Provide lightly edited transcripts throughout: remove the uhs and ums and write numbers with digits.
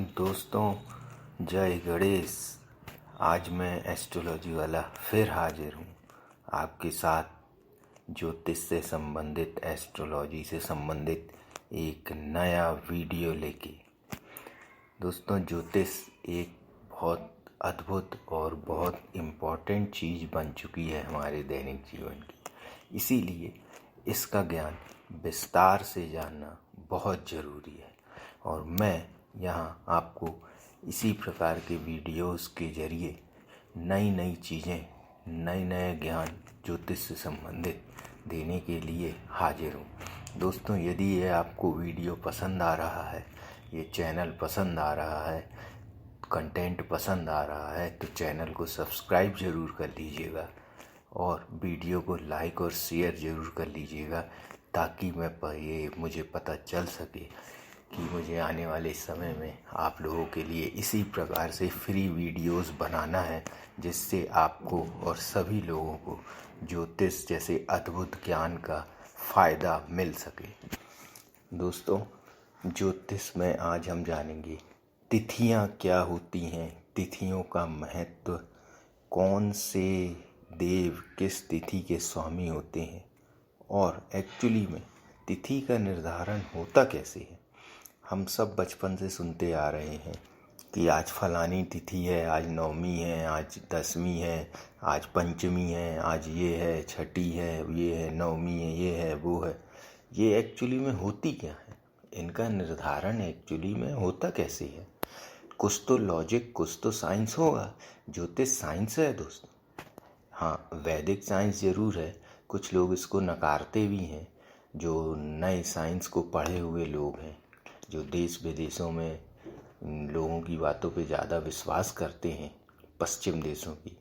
दोस्तों, जय गणेश। आज मैं एस्ट्रोलॉजी वाला फिर हाजिर हूँ आपके साथ ज्योतिष से संबंधित, एस्ट्रोलॉजी से संबंधित एक नया वीडियो लेके। दोस्तों, ज्योतिष एक बहुत अद्भुत और बहुत इम्पोर्टेंट चीज़ बन चुकी है हमारे दैनिक जीवन की। इसीलिए इसका ज्ञान विस्तार से जानना बहुत ज़रूरी है और मैं यहाँ आपको इसी प्रकार के वीडियोस के ज़रिए नई नई चीज़ें, नए नए ज्ञान ज्योतिष से संबंधित देने के लिए हाजिर हूँ। दोस्तों, यदि ये आपको वीडियो पसंद आ रहा है, ये चैनल पसंद आ रहा है, कंटेंट पसंद आ रहा है, तो चैनल को सब्सक्राइब ज़रूर कर लीजिएगा और वीडियो को लाइक और शेयर ज़रूर कर लीजिएगा, ताकि मुझे पता चल सके कि मुझे आने वाले समय में आप लोगों के लिए इसी प्रकार से फ्री वीडियोस बनाना है, जिससे आपको और सभी लोगों को ज्योतिष जैसे अद्भुत ज्ञान का फ़ायदा मिल सके। दोस्तों, ज्योतिष में आज हम जानेंगे तिथियां क्या होती हैं, तिथियों का महत्व, कौन से देव किस तिथि के स्वामी होते हैं और एक्चुअली में तिथि का निर्धारण होता कैसे है। हम सब बचपन से सुनते आ रहे हैं कि आज फलानी तिथि है, आज नवमी है, आज दसवीं है, आज पंचमी है, आज ये है, छठी है, ये है, नवमी है, ये है, वो है। ये एक्चुअली में होती क्या है, इनका निर्धारण एक्चुअली में होता कैसे है। कुछ तो लॉजिक, कुछ तो साइंस होगा। ज्योतिष साइंस है दोस्तों। हाँ, वैदिक साइंस ज़रूर है। कुछ लोग इसको नकारते भी हैं, जो नए साइंस को पढ़े हुए लोग हैं, जो देश विदेशों में लोगों की बातों पे ज़्यादा विश्वास करते हैं, पश्चिम देशों की,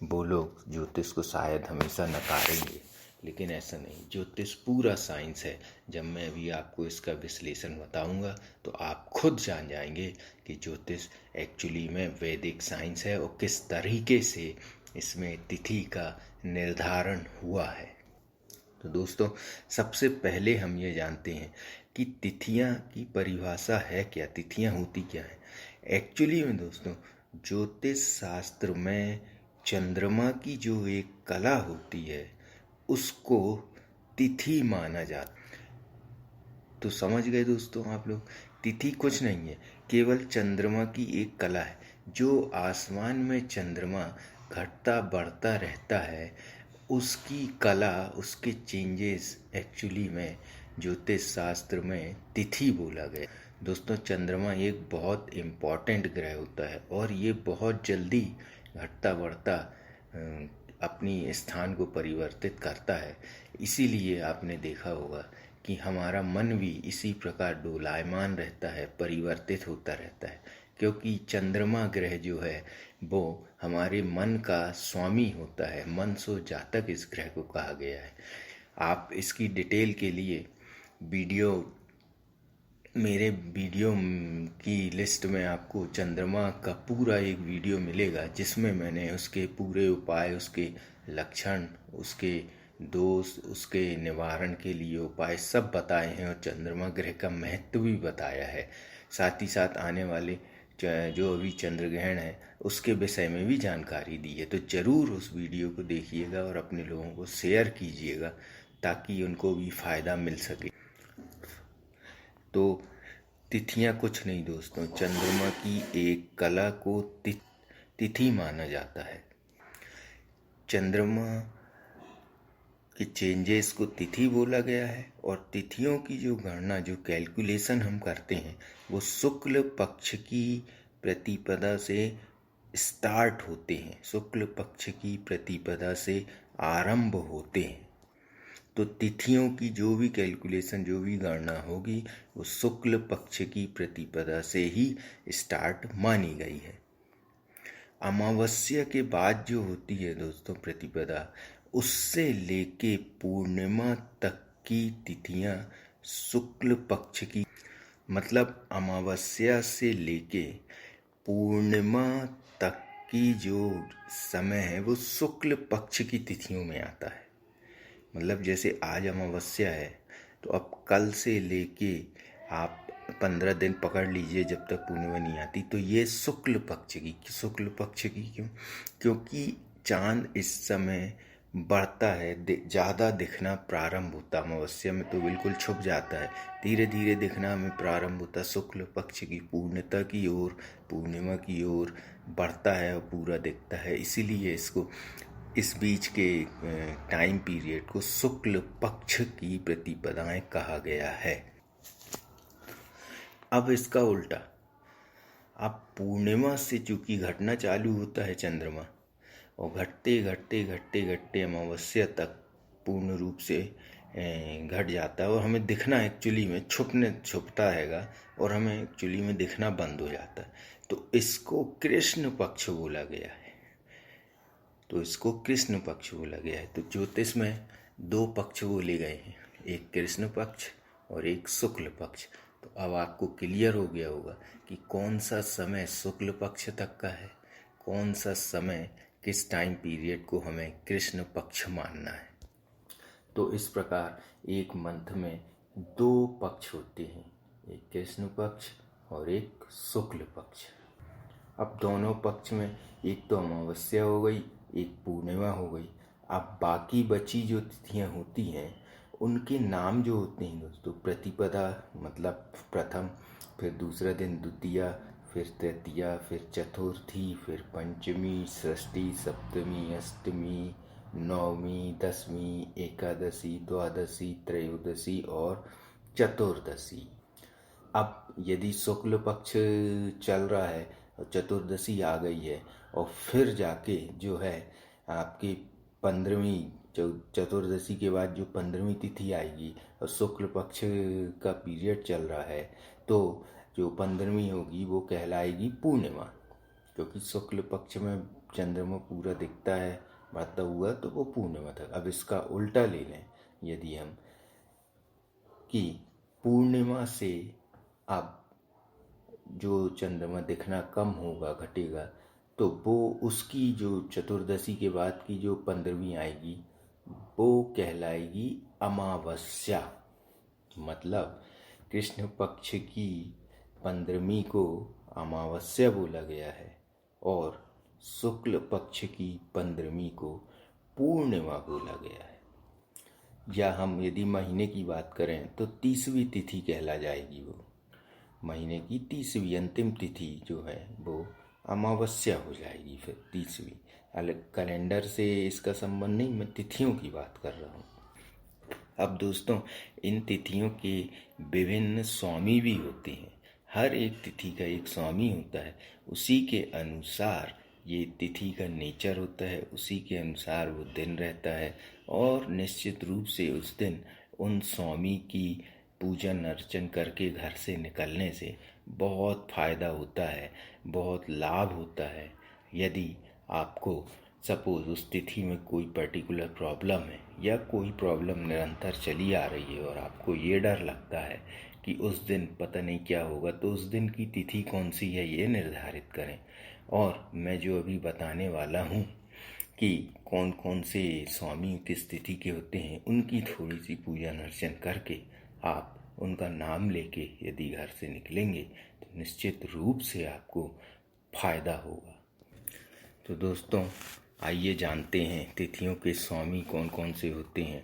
वो लोग ज्योतिष को शायद हमेशा नकारेंगे, लेकिन ऐसा नहीं। ज्योतिष पूरा साइंस है। जब मैं अभी आपको इसका विश्लेषण बताऊंगा तो आप खुद जान जाएंगे कि ज्योतिष एक्चुअली में वैदिक साइंस है और किस तरीके से इसमें तिथि का निर्धारण हुआ है। तो दोस्तों, सबसे पहले हम ये जानते हैं कि तिथियां की परिभाषा है क्या, तिथियां होती क्या है। एक्चुअली में दोस्तों, ज्योतिष शास्त्र में चंद्रमा की जो एक कला होती है उसको तिथि माना जाता। तो समझ गए दोस्तों आप लोग, तिथि कुछ नहीं है, केवल चंद्रमा की एक कला है। जो आसमान में चंद्रमा घटता बढ़ता रहता है, उसकी कला, उसके चेंजेस एक्चुअली में ज्योतिष शास्त्र में तिथि बोला गया। दोस्तों, चंद्रमा एक बहुत इम्पॉर्टेंट ग्रह होता है और ये बहुत जल्दी घटता बढ़ता अपनी स्थान को परिवर्तित करता है। इसीलिए आपने देखा होगा कि हमारा मन भी इसी प्रकार डोलायमान रहता है, परिवर्तित होता रहता है, क्योंकि चंद्रमा ग्रह जो है वो हमारे मन का स्वामी होता है। मन सो जातक इस ग्रह को कहा गया है। आप इसकी डिटेल के लिए मेरे वीडियो की लिस्ट में आपको चंद्रमा का पूरा एक वीडियो मिलेगा, जिसमें मैंने उसके पूरे उपाय, उसके लक्षण, उसके दोष, उसके निवारण के लिए उपाय सब बताए हैं और चंद्रमा ग्रह का महत्व भी बताया है। साथ ही साथ आने वाले जो अभी चंद्र ग्रहण है उसके विषय में भी जानकारी दी है। तो ज़रूर उस वीडियो को देखिएगा और अपने लोगों को शेयर कीजिएगा, ताकि उनको भी फ़ायदा मिल सके। तो तिथियां कुछ नहीं दोस्तों, चंद्रमा की एक कला को तिथि माना जाता है। चंद्रमा के चेंजेस को तिथि बोला गया है और तिथियों की जो गणना, जो कैलकुलेशन हम करते हैं, वो शुक्ल पक्ष की प्रतिपदा से स्टार्ट होते हैं, शुक्ल पक्ष की प्रतिपदा से आरंभ होते हैं। तो तिथियों की जो भी कैलकुलेशन, जो भी गणना होगी, वो शुक्ल पक्ष की प्रतिपदा से ही स्टार्ट मानी गई है। अमावस्या के बाद जो होती है दोस्तों प्रतिपदा, उससे लेके पूर्णिमा तक की तिथियां शुक्ल पक्ष की, मतलब अमावस्या से लेके पूर्णिमा तक की जो समय है वो शुक्ल पक्ष की तिथियों में आता है। मतलब जैसे आज अमावस्या है तो अब कल से लेके आप 15 दिन पकड़ लीजिए जब तक पूर्णिमा नहीं आती। तो ये शुक्ल पक्ष की क्यों? क्योंकि चांद इस समय बढ़ता है, ज़्यादा दिखना प्रारंभ होता। अमावस्या में तो बिल्कुल छुप जाता है, धीरे धीरे दिखना हमें प्रारंभ होता। शुक्ल पक्ष की पूर्णता की ओर, पूर्णिमा की ओर बढ़ता है और पूरा दिखता है। इसीलिए इसको, इस बीच के टाइम पीरियड को शुक्ल पक्ष की प्रतिपदाएं कहा गया है। अब इसका उल्टा, अब पूर्णिमा से चूंकि घटना चालू होता है चंद्रमा, और घटते घटते घटते घटते अमावस्या तक पूर्ण रूप से घट जाता है और हमें दिखना एक्चुअली में छुपता हैगा और हमें एक्चुअली में दिखना बंद हो जाता है। तो इसको कृष्ण पक्ष बोला गया है। तो ज्योतिष में 2 पक्ष बोले गए हैं, एक कृष्ण पक्ष और एक शुक्ल पक्ष। तो अब आपको क्लियर हो गया होगा कि कौन सा समय शुक्ल पक्ष तक का है, कौन सा समय, किस टाइम पीरियड को हमें कृष्ण पक्ष मानना है। तो इस प्रकार एक मंथ में 2 पक्ष होते हैं, एक कृष्ण पक्ष और एक शुक्ल पक्ष। अब दोनों पक्ष में एक तो अमावस्या हो गई, एक पूर्णिमा हो गई। अब बाकी बची जो तिथियां होती हैं उनके नाम जो होते हैं दोस्तों, प्रतिपदा मतलब प्रथम, फिर दूसरा दिन द्वितीया, फिर तृतीया, फिर चतुर्थी, फिर पंचमी, षष्ठी, सप्तमी, अष्टमी, नवमी, दसवीं, एकादशी, द्वादशी, त्रयोदशी और चतुर्दशी। अब यदि शुक्ल पक्ष चल रहा है और चतुर्दशी आ गई है और फिर जाके जो है आपकी 15वीं, चतुर्दशी के बाद जो 15वीं तिथि आएगी और शुक्ल पक्ष का पीरियड चल रहा है, तो जो 15वीं होगी वो कहलाएगी पूर्णिमा, क्योंकि शुक्ल पक्ष में चंद्रमा पूरा दिखता है बढ़ता हुआ, तो वो पूर्णिमा था। अब इसका उल्टा ले लें यदि हम, कि पूर्णिमा से अब जो चंद्रमा दिखना कम होगा, घटेगा, तो वो उसकी जो चतुर्दशी के बाद की जो 15वीं आएगी वो कहलाएगी अमावस्या। मतलब कृष्ण पक्ष की 15वीं को अमावस्या बोला गया है और शुक्ल पक्ष की 15वीं को पूर्णिमा बोला गया है। या हम यदि महीने की बात करें तो 30वीं तिथि कहला जाएगी। वो महीने की 30वीं अंतिम तिथि जो है वो अमावस्या हो जाएगी। फिर 30वीं, अलग कैलेंडर से इसका संबंध नहीं, मैं तिथियों की बात कर रहा हूँ। अब दोस्तों, इन तिथियों के विभिन्न स्वामी भी होते हैं। हर एक तिथि का एक स्वामी होता है, उसी के अनुसार ये तिथि का नेचर होता है, उसी के अनुसार वो दिन रहता है। और निश्चित रूप से उस दिन उन स्वामी की पूजन अर्चन करके घर से निकलने से बहुत फ़ायदा होता है, बहुत लाभ होता है। यदि आपको सपोज़ उस तिथि में कोई पर्टिकुलर प्रॉब्लम है या कोई प्रॉब्लम निरंतर चली आ रही है और आपको ये डर लगता है कि उस दिन पता नहीं क्या होगा, तो उस दिन की तिथि कौन सी है ये निर्धारित करें। और मैं जो अभी बताने वाला हूँ कि कौन कौन से स्वामी किस तिथि के होते हैं, उनकी थोड़ी सी पूजन अर्चन करके आप उनका नाम लेके यदि घर से निकलेंगे तो निश्चित रूप से आपको फायदा होगा। तो दोस्तों, आइए जानते हैं तिथियों के स्वामी कौन कौन से होते हैं।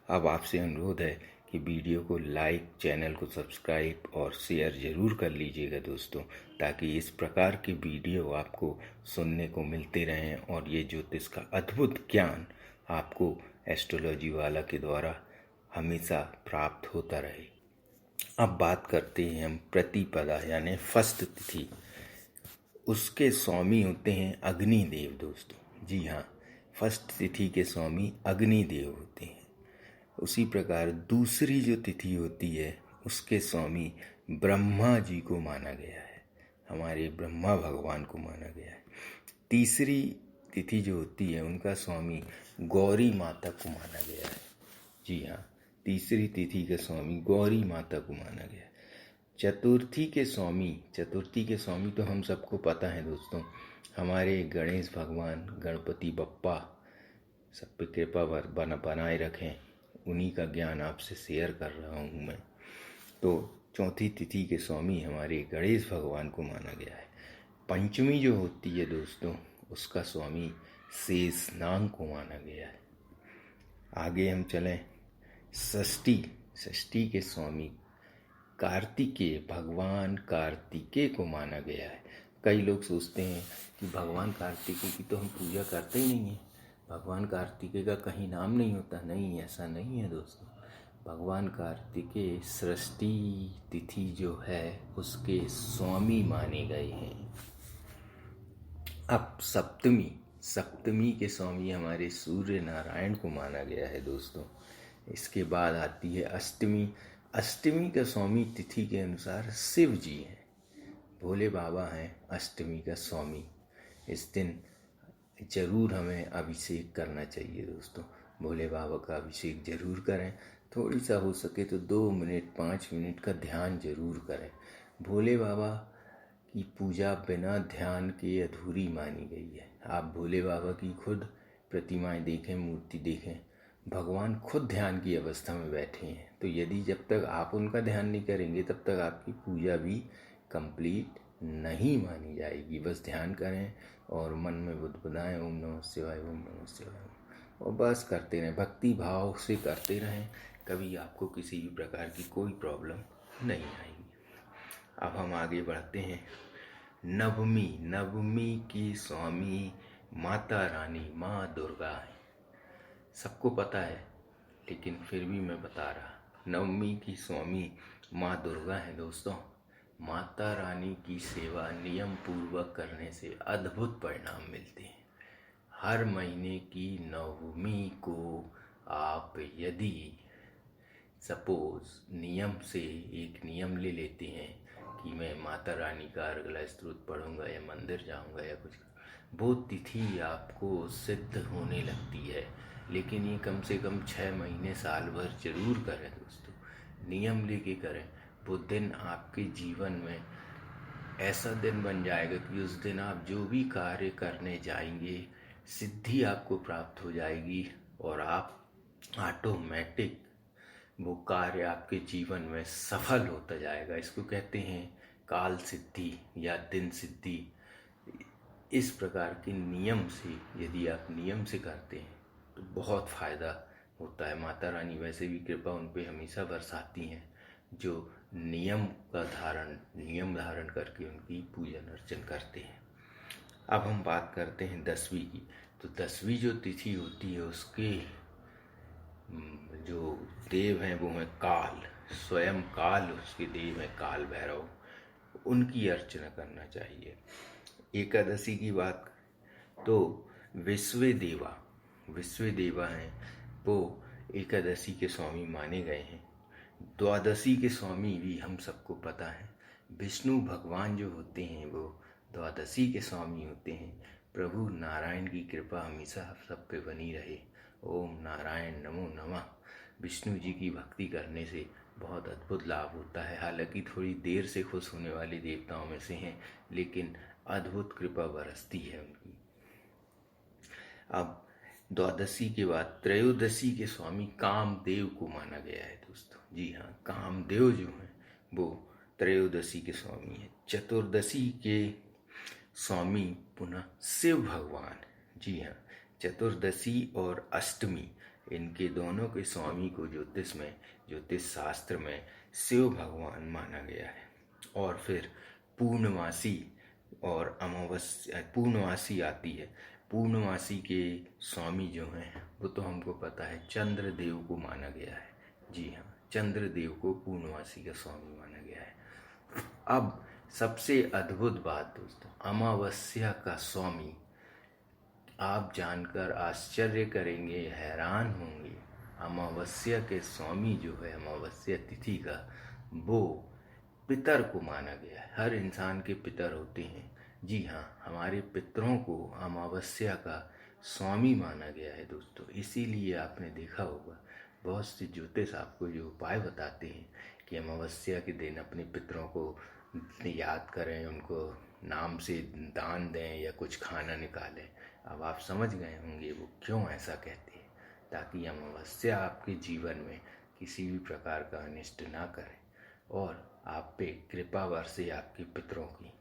अब आपसे अनुरोध है कि वीडियो को लाइक, चैनल को सब्सक्राइब और शेयर ज़रूर कर लीजिएगा दोस्तों, ताकि इस प्रकार के वीडियो आपको सुनने को मिलते रहें और ये ज्योतिष का अद्भुत ज्ञान आपको एस्ट्रोलॉजी वाला के द्वारा हमेशा प्राप्त होता रहे। अब बात करते हैं हम प्रतिपदा यानी फर्स्ट तिथि। उसके स्वामी होते हैं अग्निदेव दोस्तों। जी हाँ, फर्स्ट तिथि के स्वामी अग्निदेव होते हैं। उसी प्रकार दूसरी जो तिथि होती है उसके स्वामी ब्रह्मा जी को माना गया है, हमारे ब्रह्मा भगवान को माना गया है। तीसरी तिथि जो होती है उनका स्वामी गौरी माता को माना गया है। जी हाँ, तीसरी तिथि का स्वामी गौरी माता को माना गया है। चतुर्थी के स्वामी तो हम सबको पता है दोस्तों, हमारे गणेश भगवान, गणपति बप्पा सब पे कृपा बनाए रखें। उन्हीं का ज्ञान आपसे शेयर कर रहा हूँ मैं। तो चौथी तिथि के स्वामी हमारे गणेश भगवान को माना गया है। पंचमी जो होती है दोस्तों, उसका स्वामी शेषनाग को माना गया है। आगे हम चलें, षष्ठी के स्वामी कार्तिकेय, भगवान कार्तिकेय को माना गया है। कई लोग सोचते हैं कि भगवान कार्तिकेय की तो हम पूजा करते ही नहीं हैं, भगवान कार्तिकेय का कहीं नाम नहीं होता। नहीं, ऐसा नहीं है दोस्तों। भगवान कार्तिकेय षष्ठी तिथि जो है उसके स्वामी माने गए हैं। अब सप्तमी के स्वामी हमारे सूर्य नारायण को माना गया है दोस्तों। इसके बाद आती है अष्टमी का स्वामी तिथि के अनुसार शिव जी हैं, भोले बाबा हैं अष्टमी का स्वामी। इस दिन जरूर हमें अभिषेक करना चाहिए दोस्तों, भोले बाबा का अभिषेक जरूर करें। थोड़ी सा हो सके तो 2 मिनट 5 मिनट का ध्यान जरूर करें। भोले बाबा की पूजा बिना ध्यान के अधूरी मानी गई है। आप भोले बाबा की खुद प्रतिमाएं देखें, मूर्ति देखें, भगवान खुद ध्यान की अवस्था में बैठे हैं। तो यदि जब तक आप उनका ध्यान नहीं करेंगे तब तक आपकी पूजा भी कंप्लीट नहीं मानी जाएगी। बस ध्यान करें और मन में बुदबुदाएं ओम नमः शिवाय, ओम नमः शिवाय, और बस करते रहें, भक्ति भाव से करते रहें। कभी आपको किसी भी प्रकार की कोई प्रॉब्लम नहीं आएगी। अब हम आगे बढ़ते हैं। नवमी की स्वामी माता रानी माँ दुर्गा है। सबको पता है लेकिन फिर भी मैं बता रहा, नवमी की स्वामी माँ दुर्गा है दोस्तों। माता रानी की सेवा नियम पूर्वक करने से अद्भुत परिणाम मिलते हैं। हर महीने की नवमी को आप यदि सपोज नियम से एक नियम ले लेते हैं कि मैं माता रानी का अर्गला स्तोत्र पढ़ूंगा या मंदिर जाऊंगा या कुछ, वो तिथि आपको सिद्ध होने लगती है। लेकिन ये कम से कम 6 महीने साल भर जरूर करें दोस्तों, नियम लेके करें। वो दिन आपके जीवन में ऐसा दिन बन जाएगा कि उस दिन आप जो भी कार्य करने जाएंगे सिद्धि आपको प्राप्त हो जाएगी और आप ऑटोमेटिक वो कार्य आपके जीवन में सफल होता जाएगा। इसको कहते हैं काल सिद्धि या दिन सिद्धि। इस प्रकार के नियम से यदि आप नियम से करते हैं तो बहुत फ़ायदा होता है। माता रानी वैसे भी कृपा उन पे हमेशा बरसाती हैं जो नियम धारण करके उनकी पूजन अर्चन करते हैं। अब हम बात करते हैं 10वीं की। तो 10वीं जो तिथि होती है उसके जो देव हैं वो हैं काल, स्वयं काल उसके देव हैं, काल भैरव, उनकी अर्चना करना चाहिए। एकादशी की बात तो विश्व देवा हैं, वो एकादशी के स्वामी माने गए हैं। द्वादशी के स्वामी भी हम सबको पता है, विष्णु भगवान जो होते हैं वो द्वादशी के स्वामी होते हैं। प्रभु नारायण की कृपा हमेशा आप सब पे बनी रहे। ओम नारायण नमो नमः। विष्णु जी की भक्ति करने से बहुत अद्भुत लाभ होता है। हालांकि थोड़ी देर से खुश होने वाले देवताओं में से हैं, लेकिन अद्भुत कृपा बरसती है उनकी। अब द्वादशी के बाद त्रयोदशी के स्वामी कामदेव को माना गया है दोस्तों। जी हाँ, कामदेव जो हैं वो त्रयोदशी के स्वामी हैं। चतुर्दशी के स्वामी पुनः शिव भगवान। जी हाँ, चतुर्दशी और अष्टमी इनके दोनों के स्वामी को ज्योतिष शास्त्र में शिव भगवान माना गया है। और फिर पूर्णमासी और अमावस्या, पूर्णमासी आती है। पूर्णमासी के स्वामी जो हैं वो तो हमको पता है, चंद्रदेव को माना गया है। जी हाँ, चंद्रदेव को पूर्णमासी का स्वामी माना गया है। अब सबसे अद्भुत बात दोस्तों, अमावस्या का स्वामी, आप जानकर आश्चर्य करेंगे, हैरान होंगे। अमावस्या के स्वामी जो है, अमावस्या तिथि का, वो पितर को माना गया है। हर इंसान के पितर होते हैं। जी हाँ, हमारे पितरों को अमावस्या का स्वामी माना गया है दोस्तों। इसीलिए आपने देखा होगा बहुत से ज्योतिष आपको जो उपाय बताते हैं कि अमावस्या के दिन अपने पितरों को याद करें, उनको नाम से दान दें या कुछ खाना निकालें। अब आप समझ गए होंगे वो क्यों ऐसा कहते हैं, ताकि अमावस्या आपके जीवन में किसी भी प्रकार का अनिष्ट ना करें और आप पे कृपा बरसे आपके पितरों की।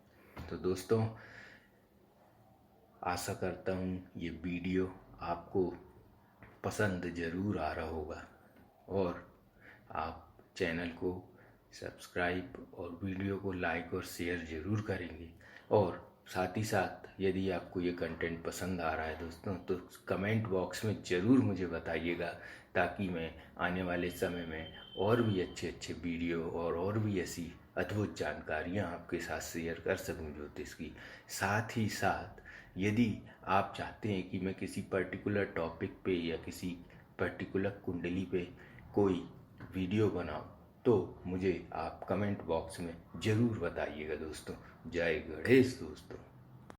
तो दोस्तों, आशा करता हूँ ये वीडियो आपको पसंद ज़रूर आ रहा होगा और आप चैनल को सब्सक्राइब और वीडियो को लाइक और शेयर ज़रूर करेंगे। और साथ ही साथ यदि आपको ये कंटेंट पसंद आ रहा है दोस्तों, तो कमेंट बॉक्स में ज़रूर मुझे बताइएगा, ताकि मैं आने वाले समय में और भी अच्छे अच्छे वीडियो और भी ऐसी अद्भुत जानकारियाँ आपके साथ शेयर कर सकूँ ज्योतिष की। साथ ही साथ यदि आप चाहते हैं कि मैं किसी पर्टिकुलर टॉपिक पे या किसी पर्टिकुलर कुंडली पे कोई वीडियो बनाऊं, तो मुझे आप कमेंट बॉक्स में ज़रूर बताइएगा दोस्तों। जय गणेश दोस्तों।